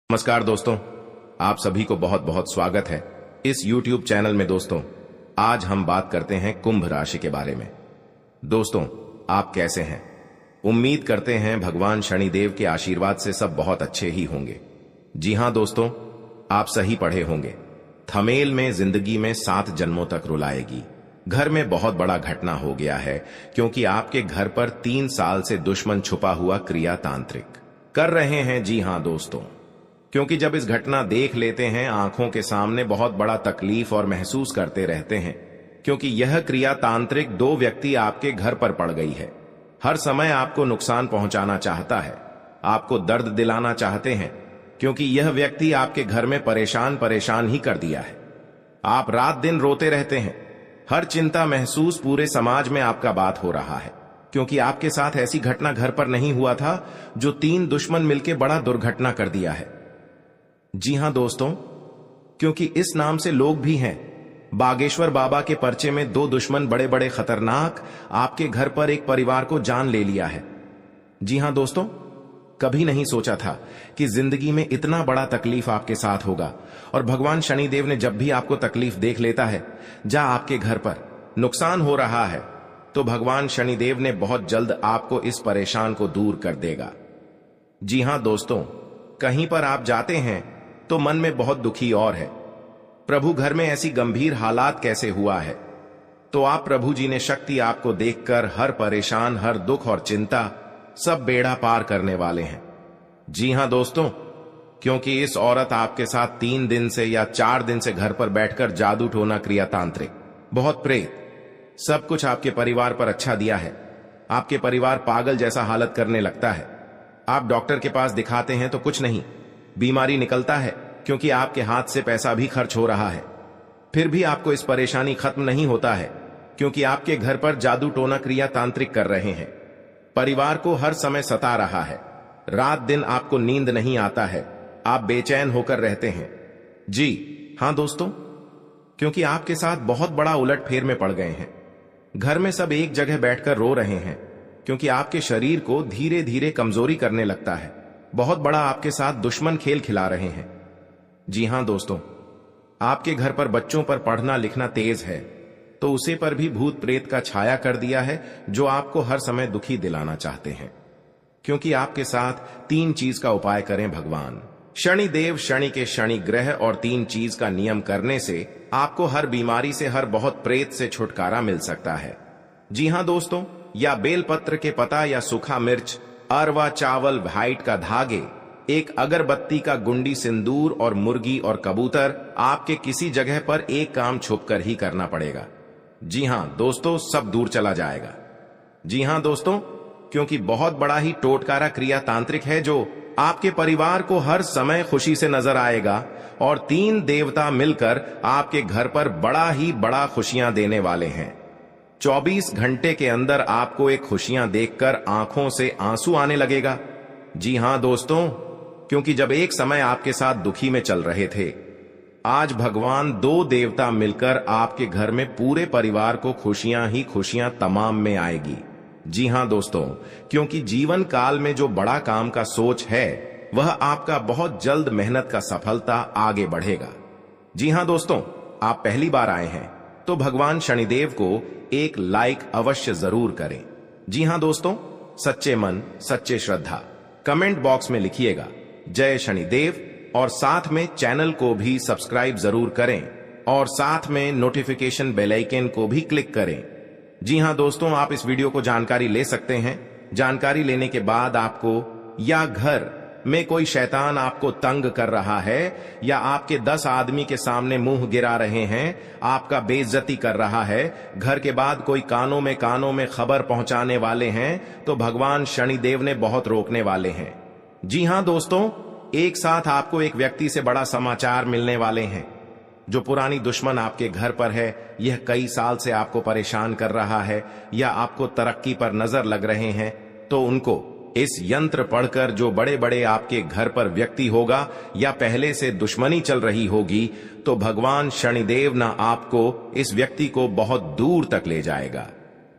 नमस्कार दोस्तों, आप सभी को बहुत बहुत स्वागत है इस YouTube चैनल में। दोस्तों, आज हम बात करते हैं कुंभ राशि के बारे में। दोस्तों, आप कैसे हैं? उम्मीद करते हैं भगवान शनिदेव के आशीर्वाद से सब बहुत अच्छे ही होंगे। जी हां दोस्तों, आप सही पढ़े होंगे। थमेल में जिंदगी में 7 जन्मों तक रुलाएगी। घर में बहुत बड़ा घटना हो गया है, क्योंकि आपके घर पर 3 साल से दुश्मन छुपा हुआ क्रिया तांत्रिक कर रहे हैं। जी हां दोस्तों, क्योंकि जब इस घटना देख लेते हैं आंखों के सामने बहुत बड़ा तकलीफ और महसूस करते रहते हैं, क्योंकि यह क्रिया तांत्रिक 2 व्यक्ति आपके घर पर पड़ गई है। हर समय आपको नुकसान पहुंचाना चाहता है, आपको दर्द दिलाना चाहते हैं, क्योंकि यह व्यक्ति आपके घर में परेशान ही कर दिया है। आप रात दिन रोते रहते हैं, हर चिंता महसूस पूरे समाज में आपका बात हो रहा है, क्योंकि आपके साथ ऐसी घटना घर पर नहीं हुआ था जो 3 दुश्मन मिलकर बड़ा दुर्घटना कर दिया है। जी हां दोस्तों, क्योंकि इस नाम से लोग भी हैं। बागेश्वर बाबा के पर्चे में 2 दुश्मन बड़े बड़े खतरनाक आपके घर पर एक परिवार को जान ले लिया है। जी हां दोस्तों, कभी नहीं सोचा था कि जिंदगी में इतना बड़ा तकलीफ आपके साथ होगा। और भगवान शनिदेव ने जब भी आपको तकलीफ देख लेता है, आपके घर पर नुकसान हो रहा है, तो भगवान शनिदेव ने बहुत जल्द आपको इस परेशान को दूर कर देगा। जी हां दोस्तों, कहीं पर आप जाते हैं तो मन में बहुत दुखी और है, प्रभु घर में ऐसी गंभीर हालात कैसे हुआ है? तो आप प्रभु जी ने शक्ति आपको देखकर हर परेशान, हर दुख और चिंता सब बेड़ा पार करने वाले हैं। जी हां दोस्तों, क्योंकि इस औरत आपके साथ 3 दिन से या 4 दिन से घर पर बैठकर जादू टोना क्रिया तांत्रिक, बहुत प्रेत, सब कुछ आपके परिवार पर अच्छा दिया है। आपके परिवार पागल जैसा हालत करने लगता है। आप डॉक्टर के पास दिखाते हैं तो कुछ नहीं, बीमारी निकलता है, क्योंकि आपके हाथ से पैसा भी खर्च हो रहा है। फिर भी आपको इस परेशानी खत्म नहीं होता है, क्योंकि आपके घर पर जादू टोना क्रिया तांत्रिक कर रहे हैं। परिवार को हर समय सता रहा है, रात दिन आपको नींद नहीं आता है, आप बेचैन होकर रहते हैं। जी हां दोस्तों, क्योंकि आपके साथ बहुत बड़ा उलटफेर में पड़ गए हैं। घर में सब एक जगह बैठकर रो रहे हैं, क्योंकि आपके शरीर को धीरे धीरे कमजोरी करने लगता है। बहुत बड़ा आपके साथ दुश्मन खेल खिला रहे हैं। जी हां दोस्तों, आपके घर पर बच्चों पर पढ़ना लिखना तेज है, तो उसे पर भी भूत प्रेत का छाया कर दिया है, जो आपको हर समय दुखी दिलाना चाहते हैं। क्योंकि आपके साथ 3 चीज का उपाय करें भगवान शनिदेव। शनि के शनि ग्रह और 3 चीज का नियम करने से आपको हर बीमारी से, हर बहुत प्रेत से छुटकारा मिल सकता है। जी हां दोस्तों, या बेलपत्र के पता, या सूखा मिर्च, अरवा चावल, व्हाइट का धागे, एक अगरबत्ती का गुंडी, सिंदूर और मुर्गी और कबूतर, आपके किसी जगह पर एक काम छुपकर ही करना पड़ेगा। जी हां दोस्तों, सब दूर चला जाएगा। जी हां दोस्तों, क्योंकि बहुत बड़ा ही टोटकारा क्रिया तांत्रिक है, जो आपके परिवार को हर समय खुशी से नजर आएगा, और 3 देवता मिलकर आपके घर पर बड़ा ही बड़ा खुशियां देने वाले हैं। 24 घंटे के अंदर आपको एक खुशियां देखकर आंखों से आंसू आने लगेगा। जी हां दोस्तों, क्योंकि जब एक समय आपके साथ दुखी में चल रहे थे, आज भगवान 2 देवता मिलकर आपके घर में पूरे परिवार को खुशियां ही खुशियां तमाम में आएगी। जी हां दोस्तों, क्योंकि जीवन काल में जो बड़ा काम का सोच है, वह आपका बहुत जल्द मेहनत का सफलता आगे बढ़ेगा। जी हां दोस्तों, आप पहली बार आए हैं तो भगवान शनिदेव को एक लाइक अवश्य जरूर करें। जी हां दोस्तों, सच्चे मन, सच्चे श्रद्धा कमेंट बॉक्स में लिखिएगा जय शनिदेव, और साथ में चैनल को भी सब्सक्राइब जरूर करें, और साथ में नोटिफिकेशन बेल आइकन को भी क्लिक करें। जी हां दोस्तों, आप इस वीडियो को जानकारी ले सकते हैं। जानकारी लेने के बाद आपको, या घर में कोई शैतान आपको तंग कर रहा है, या आपके 10 आदमी के सामने मुंह गिरा रहे हैं, आपका बेइज्जती कर रहा है, घर के बाद कोई कानों में खबर पहुंचाने वाले हैं, तो भगवान शनिदेव ने बहुत रोकने वाले हैं। जी हां दोस्तों, एक साथ आपको एक व्यक्ति से बड़ा समाचार मिलने वाले हैं। जो पुरानी दुश्मन आपके घर पर है, यह कई साल से आपको परेशान कर रहा है, या आपको तरक्की पर नजर लग रहे हैं, तो उनको इस यंत्र पढ़कर, जो बड़े बड़े आपके घर पर व्यक्ति होगा, या पहले से दुश्मनी चल रही होगी, तो भगवान शनिदेव ना आपको, इस व्यक्ति को बहुत दूर तक ले जाएगा।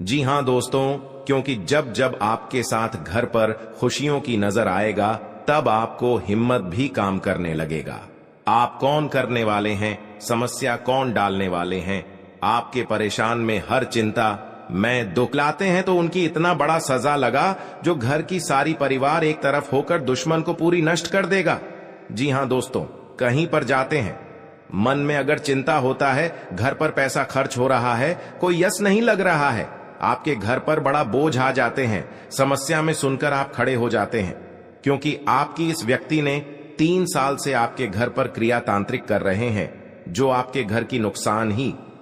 जी हां दोस्तों, क्योंकि जब जब आपके साथ घर पर खुशियों की नजर आएगा, तब आपको हिम्मत भी काम करने लगेगा। आप कौन करने वाले हैं, समस्या कौन डालने वाले हैं, आपके परेशान में हर चिंता मैं दुख लाते हैं तो उनकी इतना बड़ा सजा लगा जो घर की सारी परिवार एक तरफ होकर दुश्मन को पूरी नष्ट कर देगा। जी हां दोस्तों, कहीं पर जाते हैं, मन में अगर चिंता होता है, घर पर पैसा खर्च हो रहा है, कोई यश नहीं लग रहा है, आपके घर पर बड़ा बोझ आ जाते हैं, समस्या में सुनकर आप खड़े हो जाते हैं, क्योंकि आपकी इस व्यक्ति ने 3 साल से आपके घर पर क्रिया तांत्रिक कर रहे हैं, जो आपके घर की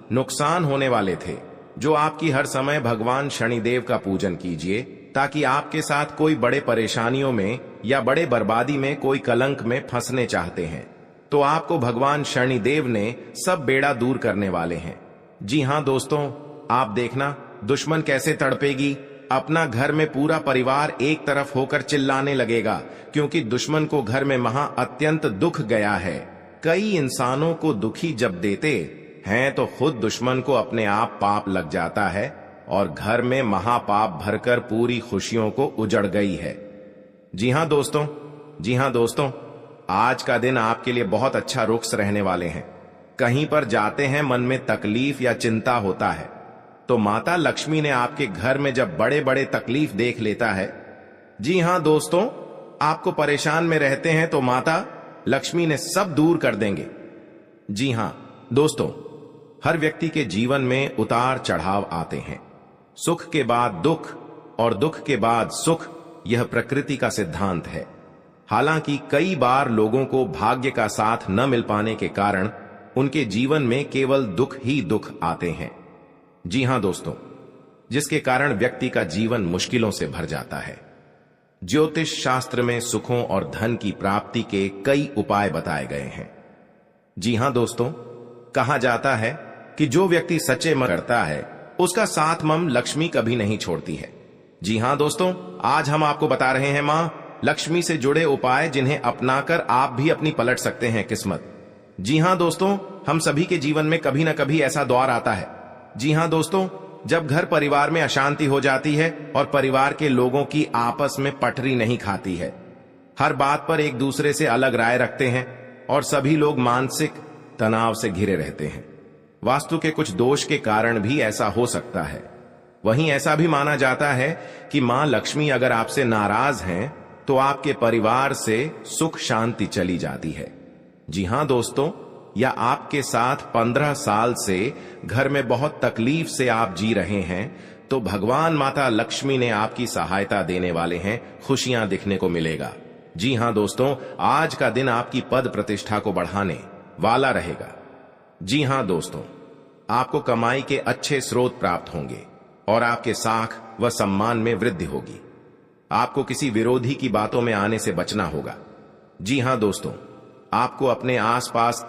नुकसान होने वाले थे। जो आपकी हर समय भगवान शनिदेव का पूजन कीजिए, ताकि आपके साथ कोई बड़े परेशानियों में या बड़े बर्बादी में, कोई कलंक में फंसने चाहते हैं, तो आपको भगवान शनिदेव ने सब बेड़ा दूर करने वाले हैं। जी हां दोस्तों, आप देखना दुश्मन कैसे तड़पेगी। अपना घर में पूरा परिवार एक तरफ होकर चिल्लाने लगेगा, क्योंकि दुश्मन को घर में अत्यंत दुख गया है। कई इंसानों को दुखी जब देते हैं तो खुद दुश्मन को अपने आप पाप लग जाता है और घर में महापाप भरकर पूरी खुशियों को उजड़ गई है। जी हां दोस्तों, आज का दिन आपके लिए बहुत अच्छा रुख रहने वाले हैं। कहीं पर जाते हैं, मन में तकलीफ या चिंता होता है, तो माता लक्ष्मी ने आपके घर में जब बड़े बड़े तकलीफ देख लेता है, जी हां दोस्तों, आपको परेशान में रहते हैं तो माता लक्ष्मी ने सब दूर कर देंगे। जी हां दोस्तों, हर व्यक्ति के जीवन में उतार चढ़ाव आते हैं। सुख के बाद दुख और दुख के बाद सुख, यह प्रकृति का सिद्धांत है। हालांकि कई बार लोगों को भाग्य का साथ न मिल पाने के कारण उनके जीवन में केवल दुख ही दुख आते हैं। जी हां दोस्तों, जिसके कारण व्यक्ति का जीवन मुश्किलों से भर जाता है। ज्योतिष शास्त्र में सुखों और धन की प्राप्ति के कई उपाय बताए गए हैं। जी हां दोस्तों, कहा जाता है कि जो व्यक्ति सच्चे मन करता है, उसका साथ मम लक्ष्मी कभी नहीं छोड़ती है। जी हां दोस्तों, आज हम आपको बता रहे हैं मां लक्ष्मी से जुड़े उपाय, जिन्हें अपनाकर आप भी अपनी पलट सकते हैं किस्मत। जी हां दोस्तों, हम सभी के जीवन में कभी ना कभी ऐसा दौर आता है। जी हां दोस्तों, जब घर परिवार में अशांति हो जाती है और परिवार के लोगों की आपस में पटरी नहीं खाती है, हर बात पर एक दूसरे से अलग राय रखते हैं और सभी लोग मानसिक तनाव से घिरे रहते हैं। वास्तु के कुछ दोष के कारण भी ऐसा हो सकता है। वहीं ऐसा भी माना जाता है कि मां लक्ष्मी अगर आपसे नाराज हैं तो आपके परिवार से सुख शांति चली जाती है। जी हां दोस्तों, या आपके साथ 15 साल से घर में बहुत तकलीफ से आप जी रहे हैं, तो भगवान माता लक्ष्मी ने आपकी सहायता देने वाले हैं, खुशियां दिखने को मिलेगा। जी हां दोस्तों, आज का दिन आपकी पद प्रतिष्ठा को बढ़ाने वाला रहेगा। जी हां दोस्तों, आपको कमाई के अच्छे स्रोत प्राप्त होंगे और आपके साख व सम्मान में वृद्धि होगी। आपको किसी विरोधी की बातों में आने से बचना होगा। जी हां दोस्तों, आपको अपने आसपास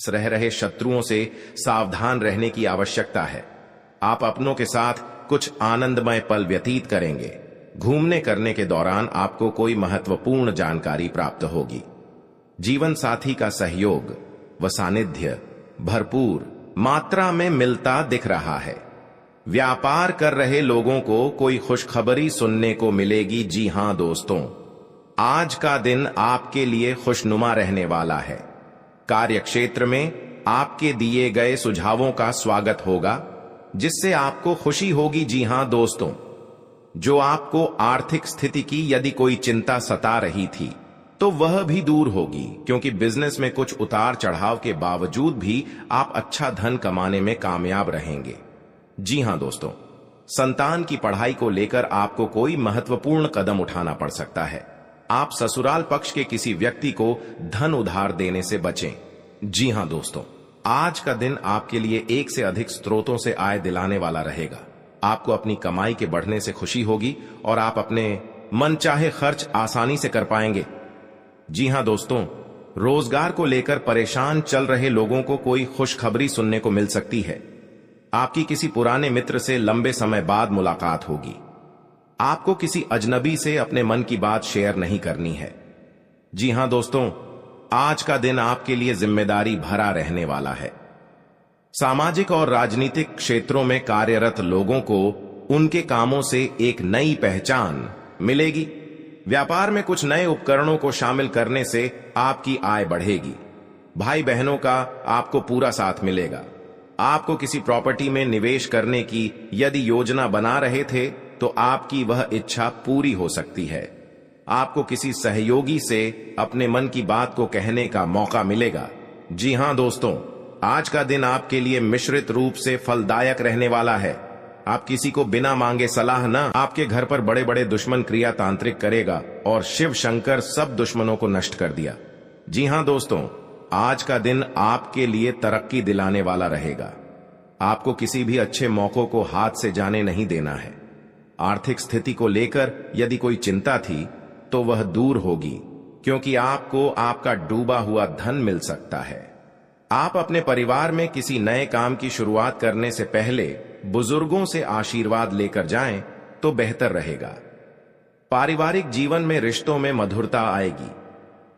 रह रहे शत्रुओं से सावधान रहने की आवश्यकता है। आप अपनों के साथ कुछ आनंदमय पल व्यतीत करेंगे। घूमने करने के दौरान आपको कोई महत्वपूर्ण जानकारी प्राप्त होगी। जीवन साथी का सहयोग व सानिध्य भरपूर मात्रा में मिलता दिख रहा है। व्यापार कर रहे लोगों को कोई खुशखबरी सुनने को मिलेगी। जी हां दोस्तों, आज का दिन आपके लिए खुशनुमा रहने वाला है। कार्य क्षेत्र में आपके दिए गए सुझावों का स्वागत होगा, जिससे आपको खुशी होगी। जी हां दोस्तों, जो आपको आर्थिक स्थिति की यदि कोई चिंता सता रही थी तो वह भी दूर होगी, क्योंकि बिजनेस में कुछ उतार चढ़ाव के बावजूद भी आप अच्छा धन कमाने में कामयाब रहेंगे। जी हां दोस्तों, संतान की पढ़ाई को लेकर आपको कोई महत्वपूर्ण कदम उठाना पड़ सकता है। आप ससुराल पक्ष के किसी व्यक्ति को धन उधार देने से बचें। जी हां दोस्तों, आज का दिन आपके लिए एक से अधिक स्रोतों से आय दिलाने वाला रहेगा। आपको अपनी कमाई के बढ़ने से खुशी होगी और आप अपने मनचाहे खर्च आसानी से कर पाएंगे। जी हां दोस्तों, रोजगार को लेकर परेशान चल रहे लोगों को कोई खुशखबरी सुनने को मिल सकती है। आपकी किसी पुराने मित्र से लंबे समय बाद मुलाकात होगी। आपको किसी अजनबी से अपने मन की बात शेयर नहीं करनी है। जी हां दोस्तों, आज का दिन आपके लिए जिम्मेदारी भरा रहने वाला है। सामाजिक और राजनीतिक क्षेत्रों में कार्यरत लोगों को उनके कामों से एक नई पहचान मिलेगी। व्यापार में कुछ नए उपकरणों को शामिल करने से आपकी आय बढ़ेगी। भाई बहनों का आपको पूरा साथ मिलेगा। आपको किसी प्रॉपर्टी में निवेश करने की यदि योजना बना रहे थे तो आपकी वह इच्छा पूरी हो सकती है। आपको किसी सहयोगी से अपने मन की बात को कहने का मौका मिलेगा। जी हां दोस्तों, आज का दिन आपके लिए मिश्रित रूप से फलदायक रहने वाला है। आप किसी को बिना मांगे सलाह न आपके घर पर बड़े बड़े दुश्मन क्रिया तांत्रिक करेगा और शिव शंकर सब दुश्मनों को नष्ट कर दिया। जी हां दोस्तों, आज का दिन आपके लिए तरक्की दिलाने वाला रहेगा। आपको किसी भी अच्छे मौकों को हाथ से जाने नहीं देना है। आर्थिक स्थिति को लेकर यदि कोई चिंता थी तो वह दूर होगी, क्योंकि आपको आपका डूबा हुआ धन मिल सकता है। आप अपने परिवार में किसी नए काम की शुरुआत करने से पहले बुजुर्गों से आशीर्वाद लेकर जाएं तो बेहतर रहेगा। पारिवारिक जीवन में रिश्तों में मधुरता आएगी।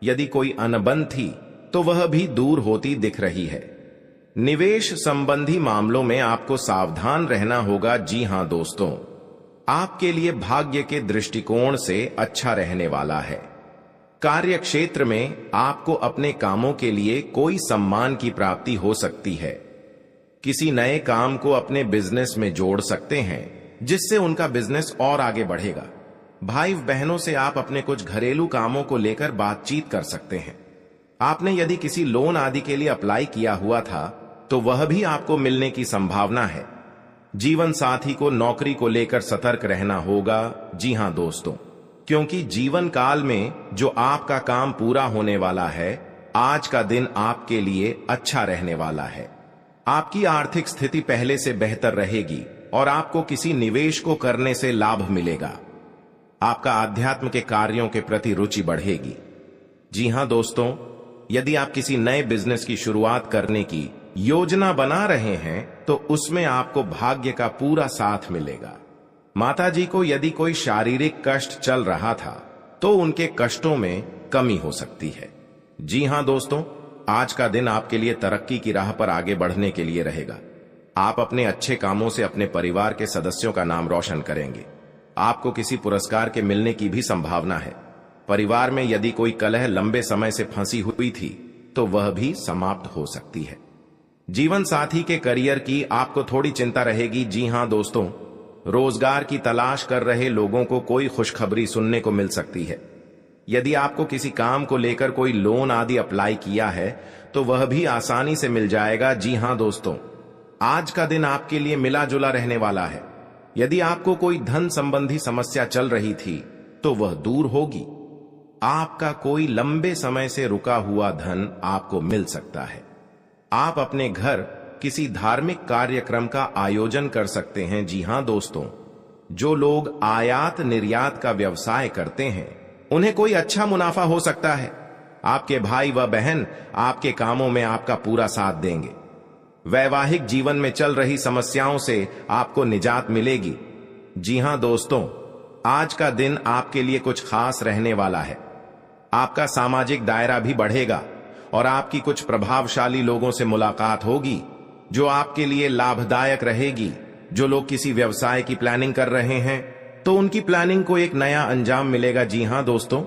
यदि कोई अनबन थी तो वह भी दूर होती दिख रही है। निवेश संबंधी मामलों में आपको सावधान रहना होगा। जी हां दोस्तों, आपके लिए भाग्य के दृष्टिकोण से अच्छा रहने वाला है। कार्य क्षेत्र में आपको अपने कामों के लिए कोई सम्मान की प्राप्ति हो सकती है। किसी नए काम को अपने बिजनेस में जोड़ सकते हैं, जिससे उनका बिजनेस और आगे बढ़ेगा। भाई बहनों से आप अपने कुछ घरेलू कामों को लेकर बातचीत कर सकते हैं। आपने यदि किसी लोन आदि के लिए अप्लाई किया हुआ था तो वह भी आपको मिलने की संभावना है। जीवन साथी को नौकरी को लेकर सतर्क रहना होगा। जी हां दोस्तों, क्योंकि जीवन काल में जो आपका काम पूरा होने वाला है, आज का दिन आपके लिए अच्छा रहने वाला है। आपकी आर्थिक स्थिति पहले से बेहतर रहेगी और आपको किसी निवेश को करने से लाभ मिलेगा। आपका आध्यात्म के कार्यों के प्रति रुचि बढ़ेगी। जी हां दोस्तों, यदि आप किसी नए बिजनेस की शुरुआत करने की योजना बना रहे हैं तो उसमें आपको भाग्य का पूरा साथ मिलेगा। माताजी को यदि कोई शारीरिक कष्ट चल रहा था तो उनके कष्टों में कमी हो सकती है। जी हां दोस्तों, आज का दिन आपके लिए तरक्की की राह पर आगे बढ़ने के लिए रहेगा। आप अपने अच्छे कामों से अपने परिवार के सदस्यों का नाम रोशन करेंगे। आपको किसी पुरस्कार के मिलने की भी संभावना है। परिवार में यदि कोई कलह लंबे समय से फंसी हुई थी तो वह भी समाप्त हो सकती है। जीवन साथी के करियर की आपको थोड़ी चिंता रहेगी। जी हां दोस्तों, रोजगार की तलाश कर रहे लोगों को कोई खुशखबरी सुनने को मिल सकती है। यदि आपको किसी काम को लेकर कोई लोन आदि अप्लाई किया है तो वह भी आसानी से मिल जाएगा। जी हां दोस्तों, आज का दिन आपके लिए मिला जुला रहने वाला है। यदि आपको कोई धन संबंधी समस्या चल रही थी तो वह दूर होगी। आपका कोई लंबे समय से रुका हुआ धन आपको मिल सकता है। आप अपने घर किसी धार्मिक कार्यक्रम का आयोजन कर सकते हैं। जी हां दोस्तों, जो लोग आयात निर्यात का व्यवसाय करते हैं उन्हें कोई अच्छा मुनाफा हो सकता है। आपके भाई व बहन आपके कामों में आपका पूरा साथ देंगे। वैवाहिक जीवन में चल रही समस्याओं से आपको निजात मिलेगी। जी हां दोस्तों, आज का दिन आपके लिए कुछ खास रहने वाला है। आपका सामाजिक दायरा भी बढ़ेगा और आपकी कुछ प्रभावशाली लोगों से मुलाकात होगी जो आपके लिए लाभदायक रहेगी। जो लोग किसी व्यवसाय की प्लानिंग कर रहे हैं तो उनकी प्लानिंग को एक नया अंजाम मिलेगा। जी हां दोस्तों,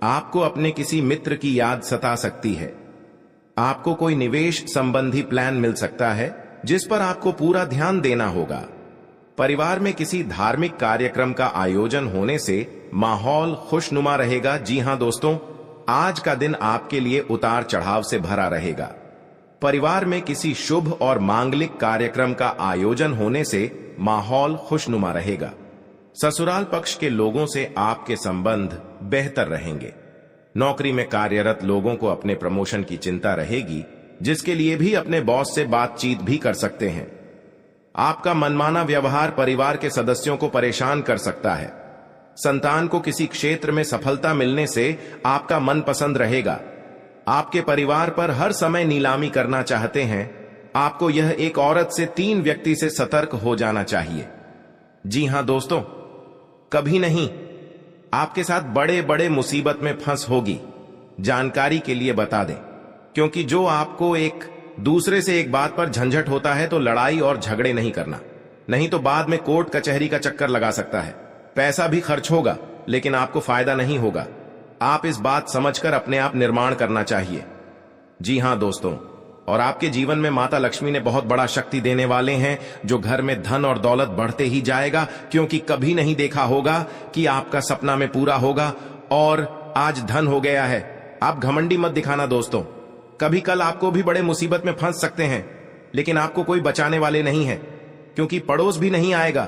आपको अपने किसी मित्र की याद सता सकती है। आपको कोई निवेश संबंधी प्लान मिल सकता है जिस पर आपको पूरा ध्यान देना होगा। परिवार में किसी धार्मिक कार्यक्रम का आयोजन होने से माहौल खुशनुमा रहेगा। जी हां दोस्तों, आज का दिन आपके लिए उतार चढ़ाव से भरा रहेगा। परिवार में किसी शुभ और मांगलिक कार्यक्रम का आयोजन होने से माहौल खुशनुमा रहेगा। ससुराल पक्ष के लोगों से आपके संबंध बेहतर रहेंगे। नौकरी में कार्यरत लोगों को अपने प्रमोशन की चिंता रहेगी, जिसके लिए भी अपने बॉस से बातचीत भी कर सकते हैं। आपका मनमाना व्यवहार परिवार के सदस्यों को परेशान कर सकता है। संतान को किसी क्षेत्र में सफलता मिलने से आपका मन पसंद रहेगा। आपके परिवार पर हर समय नीलामी करना चाहते हैं। आपको यह एक औरत से 3 व्यक्ति से सतर्क हो जाना चाहिए। जी हां दोस्तों, कभी नहीं, आपके साथ बड़े बड़े मुसीबत में फंस होगी। जानकारी के लिए बता दें, क्योंकि जो आपको एक दूसरे से एक बात पर झंझट होता है तो लड़ाई और झगड़े नहीं करना। नहीं तो बाद में कोर्ट कचहरी का चक्कर लगा सकता है। पैसा भी खर्च होगा लेकिन आपको फायदा नहीं होगा। आप इस बात समझकर अपने आप निर्माण करना चाहिए। जी हां दोस्तों, और आपके जीवन में माता लक्ष्मी ने बहुत बड़ा शक्ति देने वाले हैं, जो घर में धन और दौलत बढ़ते ही जाएगा, क्योंकि कभी नहीं देखा होगा कि आपका सपना में पूरा होगा और आज धन हो गया है। आप घमंडी मत दिखाना दोस्तों, कभी कल आपको भी बड़े मुसीबत में फंस सकते हैं, लेकिन आपको कोई बचाने वाले नहीं है, क्योंकि पड़ोस भी नहीं आएगा,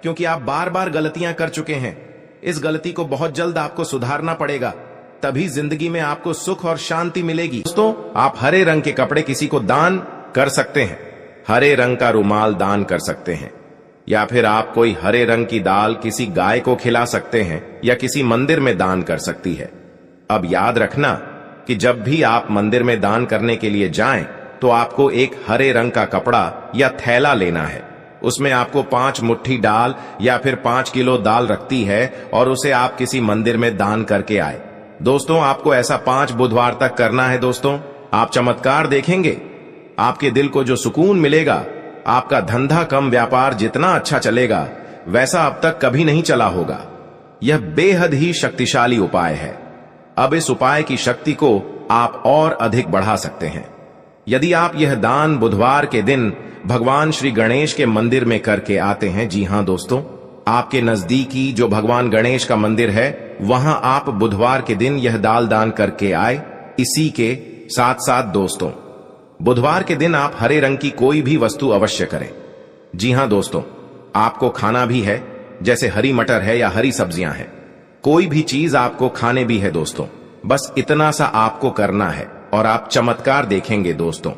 क्योंकि आप बार बार गलतियां कर चुके हैं। इस गलती को बहुत जल्द आपको सुधारना पड़ेगा, तभी जिंदगी में आपको सुख और शांति मिलेगी। दोस्तों, आप हरे रंग के कपड़े किसी को दान कर सकते हैं, हरे रंग का रुमाल दान कर सकते हैं, या फिर आप कोई हरे रंग की दाल किसी गाय को खिला सकते हैं या किसी मंदिर में दान कर सकती है। अब याद रखना कि जब भी आप मंदिर में दान करने के लिए जाएं, तो आपको एक हरे रंग का कपड़ा या थैला लेना है। उसमें आपको 5 मुट्ठी दाल या फिर 5 किलो दाल रखती है और उसे आप किसी मंदिर में दान करके आए। दोस्तों, आपको ऐसा 5 बुधवार तक करना है। दोस्तों, आप चमत्कार देखेंगे, आपके दिल को जो सुकून मिलेगा, आपका धंधा कम व्यापार जितना अच्छा चलेगा वैसा अब तक कभी नहीं चला होगा। यह बेहद ही शक्तिशाली उपाय है। अब इस उपाय की शक्ति को आप और अधिक बढ़ा सकते हैं यदि आप यह दान बुधवार के दिन भगवान श्री गणेश के मंदिर में करके आते हैं। जी हां दोस्तों, आपके नजदीकी जो भगवान गणेश का मंदिर है, वहां आप बुधवार के दिन यह दाल दान करके आए। इसी के साथ साथ दोस्तों, बुधवार के दिन आप हरे रंग की कोई भी वस्तु अवश्य करें। जी हां दोस्तों, आपको खाना भी है, जैसे हरी मटर है या हरी सब्जियां हैं, कोई भी चीज आपको खाने भी है दोस्तों। बस इतना सा आपको करना है और आप चमत्कार देखेंगे दोस्तों।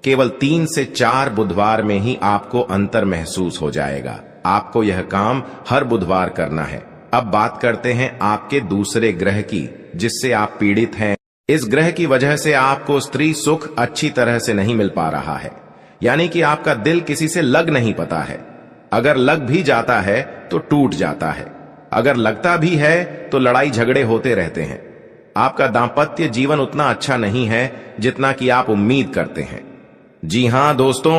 केवल 3 से 4 बुधवार में ही आपको अंतर महसूस हो जाएगा। आपको यह काम हर बुधवार करना है। अब बात करते हैं आपके दूसरे ग्रह की, जिससे आप पीड़ित हैं। इस ग्रह की वजह से आपको स्त्री सुख अच्छी तरह से नहीं मिल पा रहा है, यानी कि आपका दिल किसी से लग नहीं पाता है। अगर लग भी जाता है तो टूट जाता है, अगर लगता भी है तो लड़ाई झगड़े होते रहते हैं। आपका दांपत्य जीवन उतना अच्छा नहीं है जितना कि आप उम्मीद करते हैं। जी हां दोस्तों,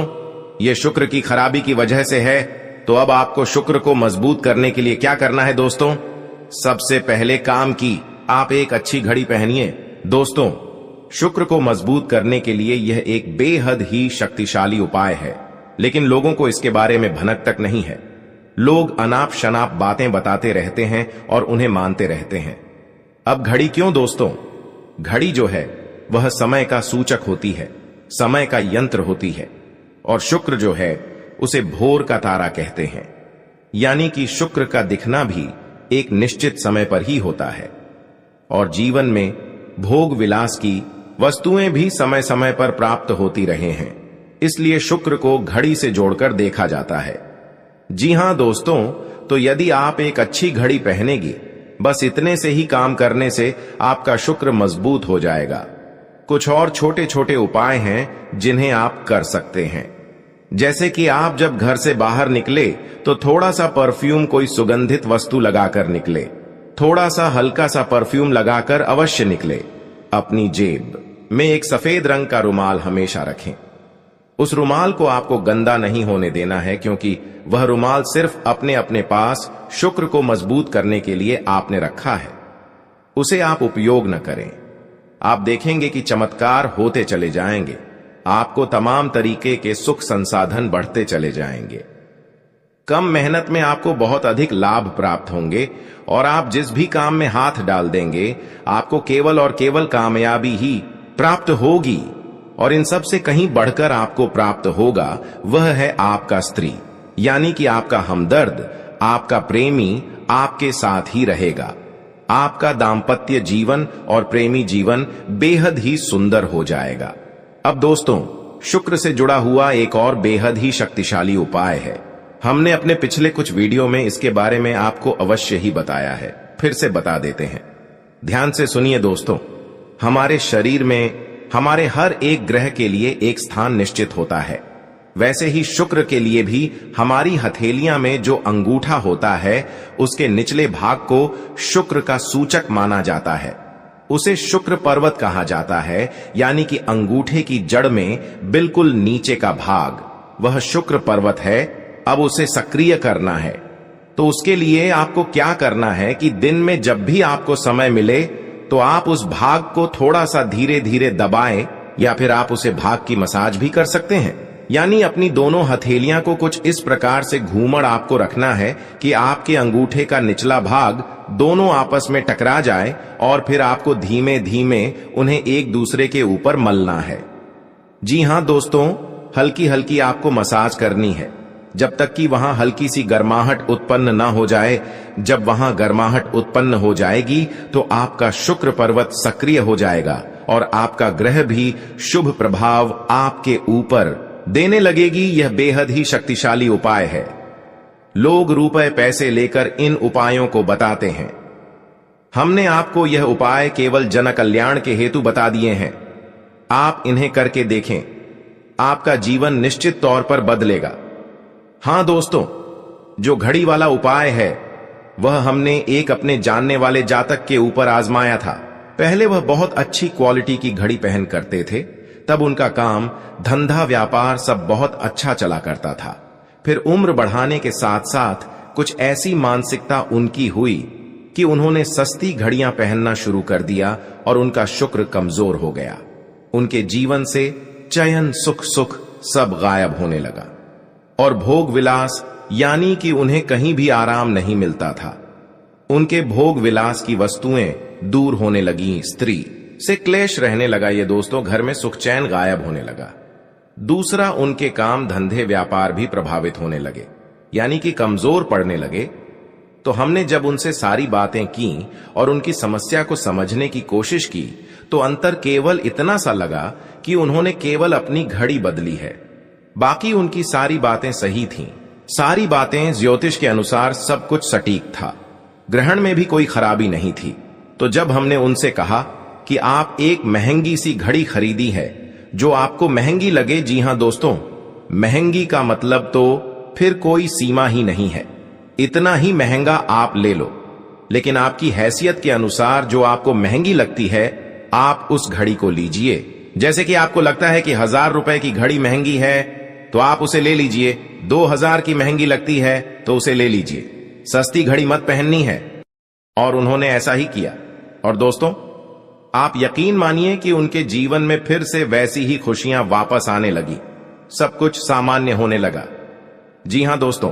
यह शुक्र की खराबी की वजह से है। तो अब आपको शुक्र को मजबूत करने के लिए क्या करना है दोस्तों? सबसे पहले काम की आप एक अच्छी घड़ी पहनिए। दोस्तों, शुक्र को मजबूत करने के लिए यह एक बेहद ही शक्तिशाली उपाय है, लेकिन लोगों को इसके बारे में भनक तक नहीं है। लोग अनाप शनाप बातें बताते रहते हैं और उन्हें मानते रहते हैं। अब घड़ी क्यों दोस्तों? घड़ी जो है वह समय का सूचक होती है, समय का यंत्र होती है, और शुक्र जो है उसे भोर का तारा कहते हैं। यानी कि शुक्र का दिखना भी एक निश्चित समय पर ही होता है, और जीवन में भोग विलास की वस्तुएं भी समय समय पर प्राप्त होती रहे हैं, इसलिए शुक्र को घड़ी से जोड़कर देखा जाता है। जी हां दोस्तों, तो यदि आप एक अच्छी घड़ी पहनेगी, बस इतने से ही काम करने से आपका शुक्र मजबूत हो जाएगा। कुछ और छोटे छोटे उपाय हैं जिन्हें आप कर सकते हैं, जैसे कि आप जब घर से बाहर निकले तो थोड़ा सा परफ्यूम, कोई सुगंधित वस्तु लगाकर निकले। थोड़ा सा हल्का सा परफ्यूम लगाकर अवश्य निकले। अपनी जेब में एक सफेद रंग का रुमाल हमेशा रखें। उस रुमाल को आपको गंदा नहीं होने देना है, क्योंकि वह रुमाल सिर्फ अपने अपने पास शुक्र को मजबूत करने के लिए आपने रखा है। उसे आप उपयोग न करें। आप देखेंगे कि चमत्कार होते चले जाएंगे। आपको तमाम तरीके के सुख संसाधन बढ़ते चले जाएंगे। कम मेहनत में आपको बहुत अधिक लाभ प्राप्त होंगे, और आप जिस भी काम में हाथ डाल देंगे आपको केवल और केवल कामयाबी ही प्राप्त होगी। और इन सब से कहीं बढ़कर आपको प्राप्त होगा वह है आपका स्त्री, यानी कि आपका हमदर्द, आपका प्रेमी आपके साथ ही रहेगा। आपका दांपत्य जीवन और प्रेमी जीवन बेहद ही सुंदर हो जाएगा। अब दोस्तों, शुक्र से जुड़ा हुआ एक और बेहद ही शक्तिशाली उपाय है। हमने अपने पिछले कुछ वीडियो में इसके बारे में आपको अवश्य ही बताया है, फिर से बता देते हैं। ध्यान से सुनिए दोस्तों। हमारे शरीर में हमारे हर एक ग्रह के लिए एक स्थान निश्चित होता है। वैसे ही शुक्र के लिए भी हमारी हथेलियां में जो अंगूठा होता है, उसके निचले भाग को शुक्र का सूचक माना जाता है। उसे शुक्र पर्वत कहा जाता है, यानी कि अंगूठे की जड़ में बिल्कुल नीचे का भाग वह शुक्र पर्वत है। अब उसे सक्रिय करना है। तो उसके लिए आपको क्या करना है कि दिन में जब भी आपको समय मिले तो आप उस भाग को थोड़ा सा धीरे धीरे दबाएं, या फिर आप उसे भाग की मसाज भी कर सकते हैं। यानी अपनी दोनों हथेलियां को कुछ इस प्रकार से घूमड़ आपको रखना है कि आपके अंगूठे का निचला भाग दोनों आपस में टकरा जाए, और फिर आपको धीमे धीमे उन्हें एक दूसरे के ऊपर मलना है। जी हां दोस्तों, हल्की हल्की आपको मसाज करनी है जब तक कि वहां हल्की सी गर्माहट उत्पन्न ना हो जाए। जब वहां गर्माहट उत्पन्न हो जाएगी तो आपका शुक्र पर्वत सक्रिय हो जाएगा और आपका ग्रह भी शुभ प्रभाव आपके ऊपर देने लगेगी। यह बेहद ही शक्तिशाली उपाय है। लोग रुपए पैसे लेकर इन उपायों को बताते हैं। हमने आपको यह उपाय केवल जन कल्याण के हेतु बता दिए हैं। आप इन्हें करके देखें, आपका जीवन निश्चित तौर पर बदलेगा। हां दोस्तों, जो घड़ी वाला उपाय है वह हमने एक अपने जानने वाले जातक के ऊपर आजमाया था। पहले वह बहुत अच्छी क्वालिटी की घड़ी पहन करते थे, तब उनका काम, धंधा, व्यापार सब बहुत अच्छा चला करता था। फिर उम्र बढ़ाने के साथ साथ कुछ ऐसी मानसिकता उनकी हुई कि उन्होंने सस्ती घड़ियां पहनना शुरू कर दिया और उनका शुक्र कमजोर हो गया। उनके जीवन से चयन, सुख सब गायब होने लगा और भोग विलास, यानी कि उन्हें कहीं भी आराम नहीं मिलता था। उनके भोग विलास की वस्तुएं दूर होने लगी, स्त्री से क्लेश रहने लगा। ये दोस्तों, घर में सुख चैन गायब होने लगा। दूसरा, उनके काम, धंधे, व्यापार भी प्रभावित होने लगे, यानी कि कमजोर पड़ने लगे। तो हमने जब उनसे सारी बातें की और उनकी समस्या को समझने की कोशिश की तो अंतर केवल इतना सा लगा कि उन्होंने केवल अपनी घड़ी बदली है। बाकी उनकी सारी बातें सही थीं। सारी बातें ज्योतिष के अनुसार सब कुछ सटीक था। ग्रहण में भी कोई खराबी नहीं थी। तो जब हमने उनसे कहा कि आप एक महंगी सी घड़ी खरीदी है जो आपको महंगी लगे, जी हां दोस्तों, महंगी का मतलब तो फिर कोई सीमा ही नहीं है। इतना ही महंगा आप ले लो, लेकिन आपकी हैसियत के अनुसार जो आपको महंगी लगती है आप उस घड़ी को लीजिए। जैसे कि आपको लगता है कि 1000 रुपए की घड़ी महंगी है तो आप उसे ले लीजिए। 2000 की महंगी लगती है तो उसे ले लीजिए। सस्ती घड़ी मत पहननी है। और उन्होंने ऐसा ही किया। और दोस्तों, आप यकीन मानिए कि उनके जीवन में फिर से वैसी ही खुशियां वापस आने लगी। सब कुछ सामान्य होने लगा। जी हां दोस्तों,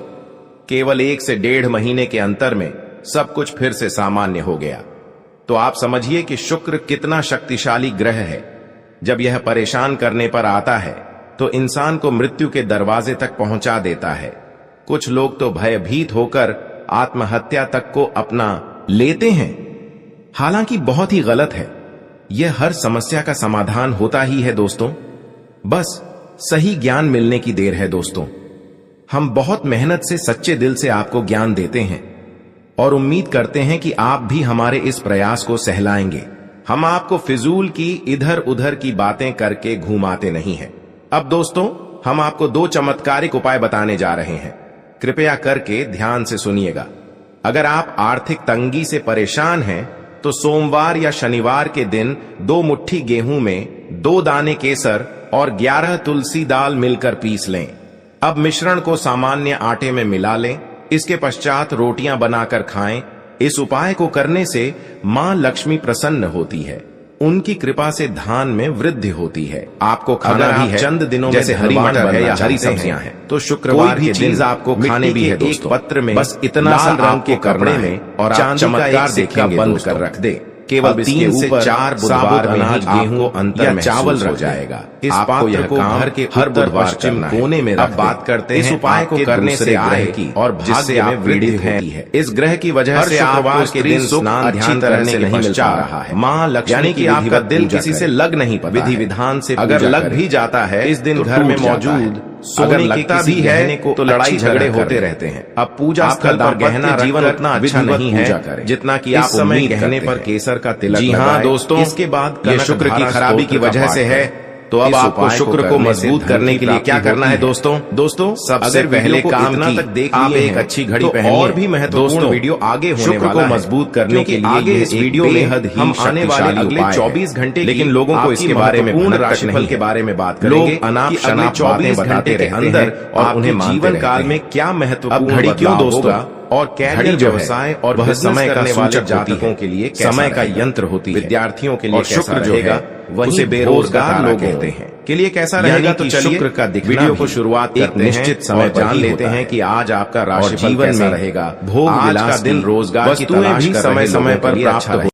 केवल 1 से 1.5 महीने के अंतर में सब कुछ फिर से सामान्य हो गया। तो आप समझिए कि शुक्र कितना शक्तिशाली ग्रह है। जब यह परेशान करने पर आता है तो इंसान को मृत्यु के दरवाजे तक पहुंचा देता है। कुछ लोग तो भयभीत होकर आत्महत्या तक को अपना लेते हैं, हालांकि बहुत ही गलत है। यह हर समस्या का समाधान होता ही है दोस्तों, बस सही ज्ञान मिलने की देर है दोस्तों। हम बहुत मेहनत से, सच्चे दिल से आपको ज्ञान देते हैं और उम्मीद करते हैं कि आप भी हमारे इस प्रयास को सहलाएंगे। हम आपको फिजूल की, इधर उधर की बातें करके घुमाते नहीं हैं। अब दोस्तों, हम आपको 2 चमत्कारिक उपाय बताने जा रहे हैं। कृपया करके ध्यान से सुनिएगा। अगर आप आर्थिक तंगी से परेशान हैं तो सोमवार या शनिवार के दिन 2 मुट्ठी गेहूं में 2 दाने केसर और 11 तुलसी दाल मिलकर पीस लें। अब मिश्रण को सामान्य आटे में मिला लें। इसके पश्चात रोटियां बनाकर खाएं। इस उपाय को करने से मां लक्ष्मी प्रसन्न होती है। उनकी कृपा से धान में वृद्धि होती है। आपको खाना भी है चंद दिनों में, जैसे हरी मटर है या हरी सब्जियां हैं, तो शुक्रवार की चीज आपको खाने भी है दोस्तों। एक पत्र में बस इतना सा रंग के कपड़े में और आप चमत्कार देखेंगे बंद कर रख दे। केवल 3 से 4 बुधवार अनाज, गेहूं अंतर या चावल रख जाएगा। इस पात्र को घर के हर बुधवार कोने में रख। बात करते हैं इस उपाय को करने से आय की और भाग्य में वृद्धि होती है। इस ग्रह की वजह से शुक्रवार के दिन स्नान अच्छी तरह से नहीं मिल पा रहा है। माँ लक्ष्मी, यानी कि आपका दिल किसी से लग नहीं पाता, विधि विधान से अगर लग भी जाता है इस दिन घर में मौजूद अगर लगता भी है तो लड़ाई झगड़े होते रहते हैं। अब पूजा स्थल पर गहना जीवन उतना अच्छा नहीं है जितना कि आप समय गहने पर केसर का तिलक। जी हाँ दोस्तों, इसके बाद ये शुक्र की खराबी की वजह से है। तो अब आपको शुक्र को मजबूत करने के लिए क्या करना है दोस्तों सबसे पहले काम तक देख आप एक अच्छी घड़ी पहनिए। और भी महत्वपूर्ण वीडियो आगे होने वाला है। मजबूत करने के लिए आगे इस वीडियो में हम आने वाले अगले 24 घंटे लेकिन लोगों को इसके बारे में पूर्ण राशिफल के बारे में बात करेंगे। अनाप शनाप 24 घंटे के अंदर और उन्हें जीवन काल में क्या महत्वपूर्ण घड़ी क्यों दोस्तों और कैरियर व्यवसाय और वह समय करने वाले जातकों के लिए समय का यंत्र होती है। विद्यार्थियों के लिए शुक्र जो है उसे बेरोजगार लोग कहते हैं के लिए कैसा रहेगा। तो चलिए शुक्र का वीडियो को शुरुआत एक निश्चित समय जान लेते हैं कि आज आपका राशिफल कैसा रहेगा। भोग आज का दिन रोजगार की तलाश कर समय समय पर प्राप्त